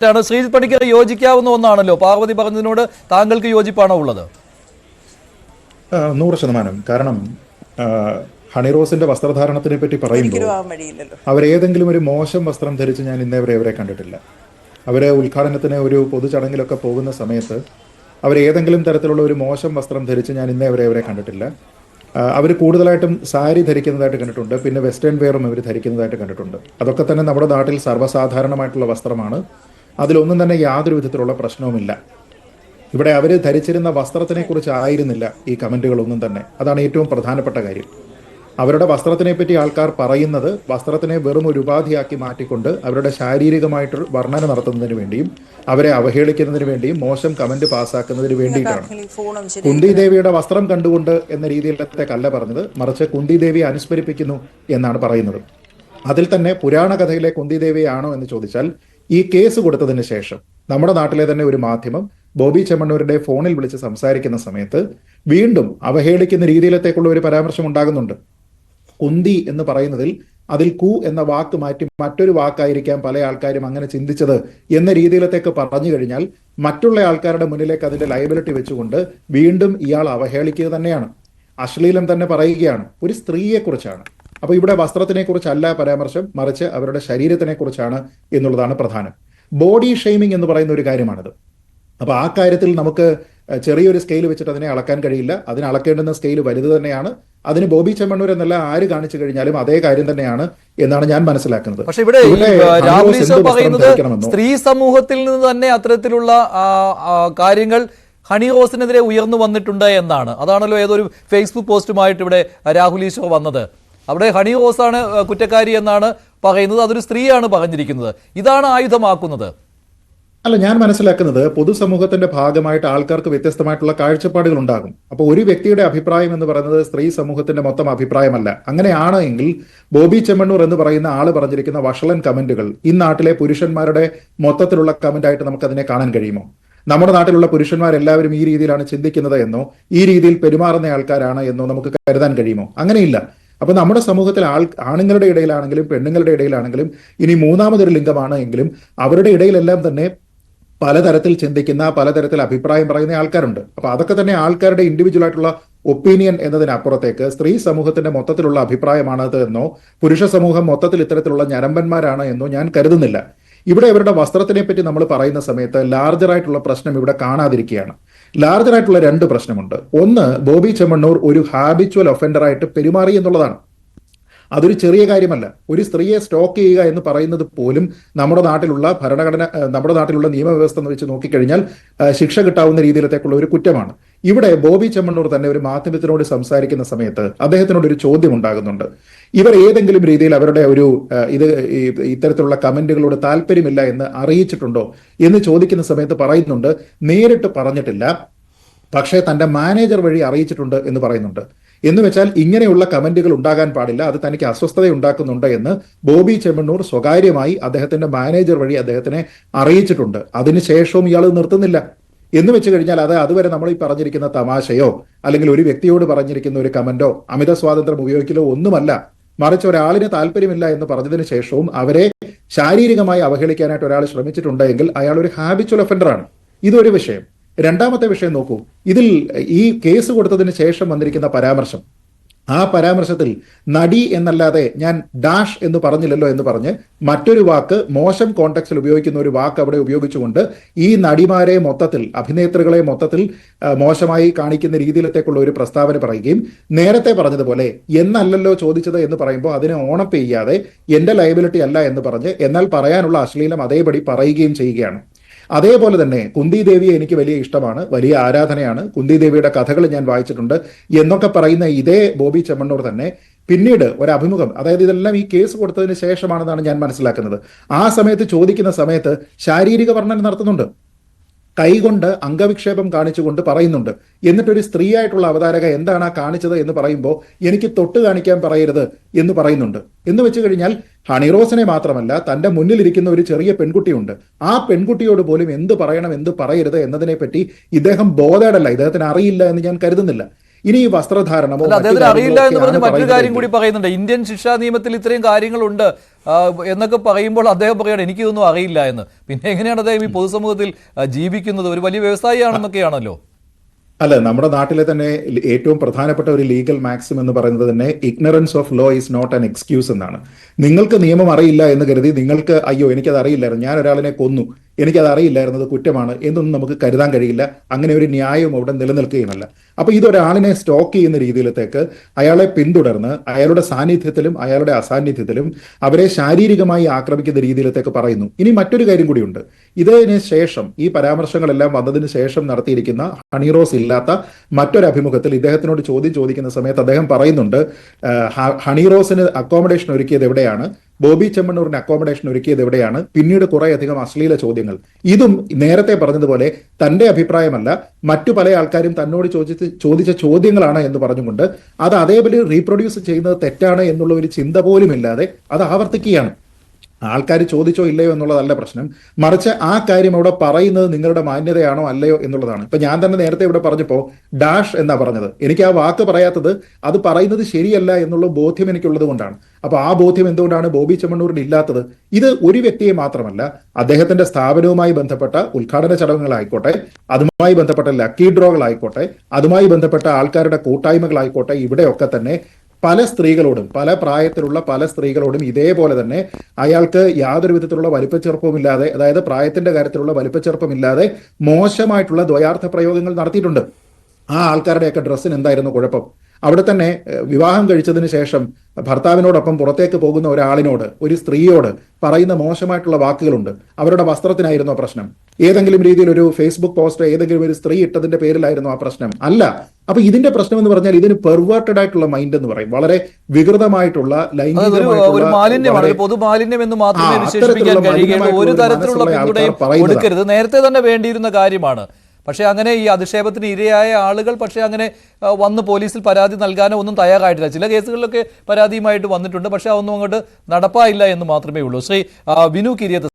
ശ്രീജിത്ത് പണിക്കർ യോജിക്കാവുന്ന ഒന്നാണല്ലോ. പാർവതി പറഞ്ഞതിനോട് താങ്കൾക്ക് യോജിപ്പാണോ ഉള്ളത്? 100%. കാരണം ഹണിറോസിന്റെ വസ്ത്രധാരണത്തിനെ പറ്റി പറയുമ്പോൾ അവരേതെങ്കിലും ഒരു മോശം വസ്ത്രം ധരിച്ച് ഞാൻ ഇന്നേവരെ അവരെ കണ്ടിട്ടില്ല. അവരെ ഉദ്ഘാടനത്തിന് ഒരു പൊതുചടങ്ങിലൊക്കെ പോകുന്ന സമയത്ത് അവരേതെങ്കിലും തരത്തിലുള്ള ഒരു മോശം വസ്ത്രം ധരിച്ച് ഞാൻ ഇന്നേവരെ അവരെ കണ്ടിട്ടില്ല. അവർ കൂടുതലായിട്ടും സാരി ധരിക്കുന്നതായിട്ട് കണ്ടിട്ടുണ്ട്. പിന്നെ വെസ്റ്റേൺ വെയറും അവർ ധരിക്കുന്നതായിട്ട് കണ്ടിട്ടുണ്ട്. അതൊക്കെ തന്നെ നമ്മുടെ നാട്ടിൽ സർവ്വസാധാരണമായിട്ടുള്ള വസ്ത്രമാണ്. അതിലൊന്നും തന്നെ യാതൊരു വിധത്തിലുള്ള പ്രശ്നവുമില്ല. ഇവിടെ അവർ ധരിച്ചിരുന്ന വസ്ത്രത്തിനെ കുറിച്ച് ആയിരുന്നില്ല ഈ കമൻറ്റുകളൊന്നും തന്നെ. അതാണ് ഏറ്റവും പ്രധാനപ്പെട്ട കാര്യം. അവരുടെ വസ്ത്രത്തിനെ പറ്റി ആൾക്കാർ പറയുന്നത് വസ്ത്രത്തിനെ വെറും ഒരു ഉപാധിയാക്കി മാറ്റിക്കൊണ്ട് അവരുടെ ശാരീരികമായിട്ട് വർണ്ണന നടത്തുന്നതിന് വേണ്ടിയും അവരെ അവഹേളിക്കുന്നതിന് വേണ്ടിയും മോശം കമന്റ് പാസ്സാക്കുന്നതിന് വേണ്ടിയിട്ടാണ്. കുന്തി ദേവിയുടെ വസ്ത്രം കണ്ടുകൊണ്ട് എന്ന രീതിയിലത്തേക്കല്ല പറഞ്ഞത്, മറിച്ച് കുന്തി ദേവിയെ അനുസ്മരിപ്പിക്കുന്നു എന്നാണ് പറയുന്നത്. അതിൽ തന്നെ പുരാണ കഥയിലെ കുന്തി ദേവിയാണോ എന്ന് ചോദിച്ചാൽ, ഈ കേസ് കൊടുത്തതിന് ശേഷം നമ്മുടെ നാട്ടിലെ തന്നെ ഒരു മാധ്യമം ബോബി ചെമ്മണ്ണൂരിന്റെ ഫോണിൽ വിളിച്ച് സംസാരിക്കുന്ന സമയത്ത് വീണ്ടും അവഹേളിക്കുന്ന രീതിയിലത്തേക്കുള്ള ഒരു പരാമർശം ഉണ്ടാകുന്നുണ്ട്. കുന്തി എന്ന് പറയുന്നതിൽ അതിൽ കു എന്ന വാക്ക് മാറ്റി മറ്റൊരു വാക്കായിരിക്കാം പല ആൾക്കാരും അങ്ങനെ ചിന്തിച്ചത് എന്ന രീതിയിലത്തേക്ക് പറഞ്ഞു കഴിഞ്ഞാൽ മറ്റുള്ള ആൾക്കാരുടെ മുന്നിലേക്ക് അതിന്റെ ലയബിലിറ്റി വെച്ചുകൊണ്ട് വീണ്ടും ഇയാൾ അവഹേളിക്കുക തന്നെയാണ്. അശ്ലീലം തന്നെ പറയുകയാണ്. ഒരു സ്ത്രീയെ കുറിച്ചാണ്. അപ്പൊ ഇവിടെ വസ്ത്രത്തിനെ കുറിച്ചല്ല പരാമർശം, മറിച്ച് അവരുടെ ശരീരത്തിനെ കുറിച്ചാണ് എന്നുള്ളതാണ് പ്രധാനം. ബോഡി ഷെയ്മിങ് എന്ന് പറയുന്ന ഒരു കാര്യമാണിത്. അപ്പൊ ആ കാര്യത്തിൽ നമുക്ക് ചെറിയൊരു സ്കെയിൽ വെച്ചിട്ട് അതിനെ അളക്കാൻ കഴിയില്ല. അതിന് അളക്കേണ്ടുന്ന സ്കെയിൽ വലുത് തന്നെയാണ്. അതിന് ബോബി ചെമ്മണ്ണൂർ എന്നല്ല ആര് കാണിച്ചു കഴിഞ്ഞാലും അതേ കാര്യം തന്നെയാണ് എന്നാണ് ഞാൻ മനസ്സിലാക്കുന്നത്. പക്ഷെ ഇവിടെ സ്ത്രീ സമൂഹത്തിൽ നിന്ന് തന്നെ അത്തരത്തിലുള്ള കാര്യങ്ങൾ ഹണി റോസിനെതിരെ ഉയർന്നു വന്നിട്ടുണ്ട് എന്നാണ്. അതാണല്ലോ ഏതൊരു ഫേസ്ബുക്ക് പോസ്റ്റുമായിട്ട് ഇവിടെ രാഹുൽ ഈശ്വർ വന്നത്. അവിടെ ഹണി റോസാണ് കുറ്റക്കാരി എന്നാണ് പറയുന്നത്. അതൊരു സ്ത്രീയാണ് പറഞ്ഞിരിക്കുന്നത്. ഇതാണ് ആയുധമാക്കുന്നത്. അല്ല, ഞാൻ മനസ്സിലാക്കുന്നത് പൊതുസമൂഹത്തിന്റെ ഭാഗമായിട്ട് ആൾക്കാർക്ക് വ്യത്യസ്തമായിട്ടുള്ള കാഴ്ചപ്പാടുകൾ ഉണ്ടാകും. അപ്പോൾ ഒരു വ്യക്തിയുടെ അഭിപ്രായം എന്ന് പറയുന്നത് സ്ത്രീ സമൂഹത്തിന്റെ മൊത്തം അഭിപ്രായമല്ല. അങ്ങനെയാണ് എങ്കിൽ ബോബി ചെമ്മണ്ണൂർ എന്ന് പറയുന്ന ആള് പറഞ്ഞിരിക്കുന്ന വഷളൻ കമന്റുകൾ ഈ നാട്ടിലെ പുരുഷന്മാരുടെ മൊത്തത്തിലുള്ള കമന്റായിട്ട് നമുക്ക് അതിനെ കാണാൻ കഴിയുമോ? നമ്മുടെ നാട്ടിലുള്ള പുരുഷന്മാരെല്ലാവരും ഈ രീതിയിലാണ് ചിന്തിക്കുന്നത് എന്നോ ഈ രീതിയിൽ പെരുമാറുന്ന ആൾക്കാരാണ് എന്നോ നമുക്ക് കരുതാൻ കഴിയുമോ? അങ്ങനെയില്ല. അപ്പൊ നമ്മുടെ സമൂഹത്തിൽ ആണുങ്ങളുടെ ഇടയിലാണെങ്കിലും പെണ്ണുങ്ങളുടെ ഇടയിലാണെങ്കിലും ഇനി മൂന്നാമതൊരു ലിംഗമാണ് എങ്കിലും അവരുടെ ഇടയിലെല്ലാം തന്നെ പലതരത്തിൽ ചിന്തിക്കുന്ന പലതരത്തിൽ അഭിപ്രായം പറയുന്ന ആൾക്കാരുണ്ട്. അപ്പൊ അതൊക്കെ തന്നെ ആൾക്കാരുടെ ഇൻഡിവിജ്വൽ ആയിട്ടുള്ള ഒപ്പീനിയൻ എന്നതിനപ്പുറത്തേക്ക് സ്ത്രീ സമൂഹത്തിന്റെ മൊത്തത്തിലുള്ള അഭിപ്രായമാണത് എന്നോ പുരുഷ സമൂഹം മൊത്തത്തിൽ ഇത്തരത്തിലുള്ള ഞരമ്പന്മാരാണ് എന്നോ ഞാൻ കരുതുന്നില്ല. ഇവിടെ ഇവരുടെ വസ്ത്രത്തിനെ പറ്റി നമ്മൾ പറയുന്ന സമയത്ത് ലാർജറായിട്ടുള്ള പ്രശ്നം ഇവിടെ കാണാതിരിക്കുകയാണ്. ലാർജറായിട്ടുള്ള രണ്ട് പ്രശ്നമുണ്ട്. ഒന്ന്, ബോബി ചെമ്മണ്ണൂർ ഒരു ഹാബിച്വൽ ഒഫൻഡറായിട്ട് പെരുമാറി എന്നുള്ളതാണ്. അതൊരു ചെറിയ കാര്യമല്ല. ഒരു സ്ത്രീയെ സ്റ്റോക്ക് ചെയ്യുക എന്ന് പറയുന്നത് പോലും നമ്മുടെ നാട്ടിലുള്ള ഭരണഘടന, നമ്മുടെ നാട്ടിലുള്ള നിയമവ്യവസ്ഥ എന്ന് വെച്ച് നോക്കിക്കഴിഞ്ഞാൽ ശിക്ഷ കിട്ടാവുന്ന രീതിയിലത്തേക്കുള്ള ഒരു കുറ്റമാണ്. ഇവിടെ ബോബി ചെമ്മണ്ണൂർ തന്നെ ഒരു മാധ്യമത്തിനോട് സംസാരിക്കുന്ന സമയത്ത് അദ്ദേഹത്തിനോട് ഒരു ചോദ്യം ഉണ്ടാകുന്നുണ്ട്. ഇവർ ഏതെങ്കിലും രീതിയിൽ അവരുടെ ഒരു ഇത്തരത്തിലുള്ള കമന്റുകളോട് താല്പര്യമില്ല എന്ന് അറിയിച്ചിട്ടുണ്ടോ എന്ന് ചോദിക്കുന്ന സമയത്ത് പറയുന്നുണ്ട്, നേരിട്ട് പറഞ്ഞിട്ടില്ല, പക്ഷേ തന്റെ മാനേജർ വഴി അറിയിച്ചിട്ടുണ്ട് എന്ന് പറയുന്നുണ്ട്. എന്ന് വെച്ചാൽ ഇങ്ങനെയുള്ള കമന്റുകൾ ഉണ്ടാകാൻ പാടില്ല, അത് തനിക്ക് അസ്വസ്ഥത ഉണ്ടാക്കുന്നുണ്ട് എന്ന് ബോബി ചെമ്മണ്ണൂർ സ്വകാര്യമായി അദ്ദേഹത്തിന്റെ മാനേജർ വഴി അദ്ദേഹത്തിനെ അറിയിച്ചിട്ടുണ്ട്. അതിനുശേഷവും ഇയാൾ നിർത്തുന്നില്ല. എന്ന് വെച്ച് കഴിഞ്ഞാൽ അതുവരെ നമ്മൾ ഈ പറഞ്ഞിരിക്കുന്ന തമാശയോ അല്ലെങ്കിൽ ഒരു വ്യക്തിയോട് പറഞ്ഞിരിക്കുന്ന ഒരു കമന്റോ അമിത സ്വാതന്ത്ര്യം ഉപയോഗിക്കലോ ഒന്നുമല്ല. മറിച്ച് ഒരാളിന് താല്പര്യമില്ല എന്ന് പറഞ്ഞതിന് ശേഷവും അവരെ ശാരീരികമായി അവഹേളിക്കാനായിട്ട് ഒരാൾ ശ്രമിച്ചിട്ടുണ്ടെങ്കിൽ അയാൾ ഒരു ഹാബിച്വൽ ഒഫൻഡറാണ്. ഇതൊരു വിഷയം. രണ്ടാമത്തെ വിഷയം നോക്കൂ. ഇതിൽ ഈ കേസ് കൊടുത്തതിന് ശേഷം വന്നിരിക്കുന്ന പരാമർശം, ആ പരാമർശത്തിൽ നടി എന്നല്ലാതെ ഞാൻ ഡാഷ് എന്ന് പറഞ്ഞില്ലല്ലോ എന്ന് പറഞ്ഞ് മറ്റൊരു വാക്ക് മോശം കോണ്ടെക്സ്റ്റിൽ ഉപയോഗിക്കുന്ന ഒരു വാക്ക് അവിടെ ഉപയോഗിച്ചുകൊണ്ട് ഈ നടിമാരെ മൊത്തത്തിൽ, അഭിനേത്രികളെ മൊത്തത്തിൽ മോശമായി കാണിക്കുന്ന രീതിയിലത്തേക്കുള്ള ഒരു പ്രസ്താവന പറയുകയും നേരത്തെ പറഞ്ഞതുപോലെ എന്നല്ലല്ലോ ചോദിച്ചത് എന്ന് പറയുമ്പോൾ അതിനെ ഓണപ്പ് ചെയ്യാതെ എന്റെ ലയബിലിറ്റി അല്ല എന്ന് പറഞ്ഞ് എന്നാൽ പറയാനുള്ള അശ്ലീലം അതേപടി പറയുകയും ചെയ്യുകയാണ്. അതേപോലെ തന്നെ കുന്തി ദേവിയെ എനിക്ക് വലിയ ഇഷ്ടമാണ്, വലിയ ആരാധനയാണ്, കുന്തി ദേവിയുടെ കഥകൾ ഞാൻ വായിച്ചിട്ടുണ്ട് എന്നൊക്കെ പറയുന്ന ഇതേ ബോബി ചെമ്മണ്ണൂർ തന്നെ പിന്നീട് ഒരു അഭിമുഖം, അതായത് ഇതെല്ലാം ഈ കേസ് കൊടുത്തതിന് ശേഷമാണെന്നാണ് ഞാൻ മനസ്സിലാക്കുന്നത്, ആ സമയത്ത് ചോദിക്കുന്ന സമയത്ത് ശാരീരിക വർണ്ണന നടത്തുന്നുണ്ട്. കൈകൊണ്ട് അംഗവിക്ഷേപം കാണിച്ചുകൊണ്ട് പറയുന്നുണ്ട്. എന്നിട്ടൊരു സ്ത്രീയായിട്ടുള്ള അവതാരക എന്താണ് ആ കാണിച്ചത് എന്ന് പറയുമ്പോൾ എനിക്ക് തൊട്ട് കാണിക്കാൻ പറയരുത് എന്ന് പറയുന്നുണ്ട്. എന്ന് വെച്ച് കഴിഞ്ഞാൽ ഹണിറോസിനെ മാത്രമല്ല, തന്റെ മുന്നിലിരിക്കുന്ന ഒരു ചെറിയ പെൺകുട്ടിയുണ്ട്. ആ പെൺകുട്ടിയോട് പോലും എന്ത് പറയണം എന്ത് പറയരുത് എന്നതിനെ പറ്റി ഇദ്ദേഹം ബോധേഡല്ല, ഇദ്ദേഹത്തിന് അറിയില്ല എന്ന് ഞാൻ കരുതുന്നില്ല. ഇനി ഈ വസ്ത്രധാരണമോ അല്ല, മറ്റു അദ്ദേഹത്തിന് അറിയില്ല എന്ന് കാര്യങ്ങളോ പറഞ്ഞ് ഒക്കെയാണ് മറ്റൊരു കാര്യം കൂടി പറയുന്നതെങ്കിൽ പറയുന്നുണ്ട്. ഇന്ത്യൻ ശിക്ഷാ നിയമത്തിൽ ഇത്രയും കാര്യങ്ങളുണ്ട് എന്നൊക്കെ പറയുമ്പോൾ അദ്ദേഹം പറയുകയാണ് എനിക്കിതൊന്നും അറിയില്ല എന്ന്. പിന്നെ എങ്ങനെയാണ് അദ്ദേഹം ഈ പൊതുസമൂഹത്തിൽ ജീവിക്കുന്നത്? ഒരു വലിയ വ്യവസായിയാണെന്നൊക്കെയാണല്ലോ. അല്ല, നമ്മുടെ നാട്ടിലെ തന്നെ ഏറ്റവും പ്രധാനപ്പെട്ട ഒരു ലീഗൽ മാക്സിം എന്ന് പറയുന്നത് തന്നെ ignorance of law is not an excuse എന്നാണ്. നിങ്ങൾക്ക് നിയമം അറിയില്ല എന്ന് കരുതി നിങ്ങൾക്ക് അയ്യോ എനിക്കത് അറിയില്ലായിരുന്നു, ഞാൻ ഒരാളിനെ കൊന്നു, എനിക്കത് അറിയില്ലായിരുന്നത് കുറ്റമാണ് എന്നൊന്നും നമുക്ക് കരുതാൻ കഴിയില്ല. അങ്ങനെ ഒരു ന്യായവും അവിടെ നിലനിൽക്കുകയുമല്ല. അപ്പൊ ഇതൊരാളിനെ സ്റ്റോക്ക് ചെയ്യുന്ന രീതിയിലത്തേക്ക് അയാളെ പിന്തുടർന്ന് അയാളുടെ സാന്നിധ്യത്തിലും അയാളുടെ അസാന്നിധ്യത്തിലും അവരെ ശാരീരികമായി ആക്രമിക്കുന്ന രീതിയിലത്തേക്ക് പറയുന്നു. ഇനി മറ്റൊരു കാര്യം കൂടിയുണ്ട്. ഇതിന് ശേഷം ഈ പരാമർശങ്ങളെല്ലാം വന്നതിന് ശേഷം നടത്തിയിരിക്കുന്ന ഹണിറോസ് ഇല്ലാത്ത മറ്റൊരു അഭിമുഖത്തിൽ ഇദ്ദേഹത്തിനോട് ചോദ്യം ചോദിക്കുന്ന സമയത്ത് അദ്ദേഹം പറയുന്നുണ്ട്, ഹണിറോസിന് അക്കോമഡേഷൻ ഒരുക്കിയത് എവിടെയാണ്, ബോബി ചെമ്മണ്ണൂരിന് അക്കോമഡേഷൻ ഒരുക്കിയത് എവിടെയാണ്, പിന്നീട് കുറേയധികം അശ്ലീല ചോദ്യങ്ങൾ. ഇതും നേരത്തെ പറഞ്ഞതുപോലെ തന്റെ അഭിപ്രായമല്ല, മറ്റു പല ആൾക്കാരും തന്നോട് ചോദിച്ച ചോദ്യങ്ങളാണ് എന്ന് പറഞ്ഞുകൊണ്ട് അത് അതേപോലെ റീപ്രൊഡ്യൂസ് ചെയ്യുന്നത് തെറ്റാണ് എന്നുള്ള ഒരു ചിന്ത പോലും ഇല്ലാതെ അത് ആവർത്തിക്കുകയാണ്. ആൾക്കാർ ചോദിച്ചോ ഇല്ലയോ എന്നുള്ളതല്ല പ്രശ്നം, മറിച്ച് ആ കാര്യം അവിടെ പറയുന്നത് നിങ്ങളുടെ മാന്യതയാണോ അല്ലയോ എന്നുള്ളതാണ്. ഇപ്പൊ ഞാൻ തന്നെ നേരത്തെ ഇവിടെ പറഞ്ഞപ്പോൾ ഡാഷ് എന്നാ പറഞ്ഞത്. എനിക്ക് ആ വാക്ക് പറയാത്തത് അത് പറയുന്നത് ശരിയല്ല എന്നുള്ള ബോധ്യം എനിക്കുള്ളത് കൊണ്ടാണ്. അപ്പൊ ആ ബോധ്യം എന്തുകൊണ്ടാണ് ബോബി ചെമ്മണ്ണൂരിന് ഇല്ലാത്തത്? ഇത് ഒരു വ്യക്തിയെ മാത്രമല്ല, അദ്ദേഹത്തിന്റെ സ്ഥാപനവുമായി ബന്ധപ്പെട്ട ഉദ്ഘാടന ചടങ്ങുകളായിക്കോട്ടെ, അതുമായി ബന്ധപ്പെട്ട ലക്കി ഡ്രോകളായിക്കോട്ടെ, അതുമായി ബന്ധപ്പെട്ട ആൾക്കാരുടെ കൂട്ടായ്മകളായിക്കോട്ടെ, ഇവിടെയൊക്കെ തന്നെ പല സ്ത്രീകളോടും, പല പ്രായത്തിലുള്ള പല സ്ത്രീകളോടും ഇതേപോലെ തന്നെ അയാൾക്ക് യാതൊരു വിധത്തിലുള്ള വലിപ്പച്ചെറുപ്പമില്ലാതെ, അതായത് പ്രായത്തിന്റെ കാര്യത്തിലുള്ള വലിപ്പച്ചെറുപ്പമില്ലാതെ മോശമായിട്ടുള്ള ദ്വയാർത്ഥ പ്രയോഗങ്ങൾ നടത്തിയിട്ടുണ്ട്. ആ ആൾക്കാരുടെയൊക്കെ ഡ്രസ്സിന് എന്തായിരുന്നു കുഴപ്പം? അവിടെ തന്നെ വിവാഹം കഴിച്ചതിന് ശേഷം ഭർത്താവിനോടൊപ്പം പുറത്തേക്ക് പോകുന്ന ഒരാളിനോട്, ഒരു സ്ത്രീയോട് പറയുന്ന മോശമായിട്ടുള്ള വാക്കുകളുണ്ട്. അവരുടെ വസ്ത്രത്തിനായിരുന്നോ പ്രശ്നം? ഏതെങ്കിലും രീതിയിൽ ഒരു ഫേസ്ബുക്ക് പോസ്റ്റ് ഏതെങ്കിലും ഒരു സ്ത്രീ ഇട്ടതിന്റെ പേരിലായിരുന്നു ആ പ്രശ്നം? അല്ല. അപ്പൊ ഇതിന്റെ പ്രശ്നം എന്ന് പറഞ്ഞാൽ ഇതിന് പെർവേർട്ടഡ് ആയിട്ടുള്ള മൈൻഡ് എന്ന് പറയും. വളരെ വികൃതമായിട്ടുള്ള ഒരു മാലിന്യമാണ്, പൊതുമാലിന്യം എന്ന് മാത്രമേ വിശേഷിപ്പിക്കാൻ കഴിയുകയുള്ളൂ. ഒരു തരത്തിലുള്ള പിന്തുണയും കൊടുക്കരുത്. നേരത്തെ തന്നെ വേണ്ടിയിരുന്ന കാര്യമാണ്. പക്ഷേ അങ്ങനെ ഈ അധിക്ഷേപത്തിന് ഇരയായ ആളുകൾ പക്ഷേ അങ്ങനെ വന്ന് പോലീസിൽ പരാതി നൽകാനോ ഒന്നും തയ്യാറായിട്ടില്ല. ചില കേസുകളിലൊക്കെ പരാതിയുമായിട്ട് വന്നിട്ടുണ്ട്, പക്ഷേ അതൊന്നും അങ്ങോട്ട് നടപ്പായില്ല എന്ന് മാത്രമേ ഉള്ളൂ. ശ്രീ വിനു കിരിയത്ത്.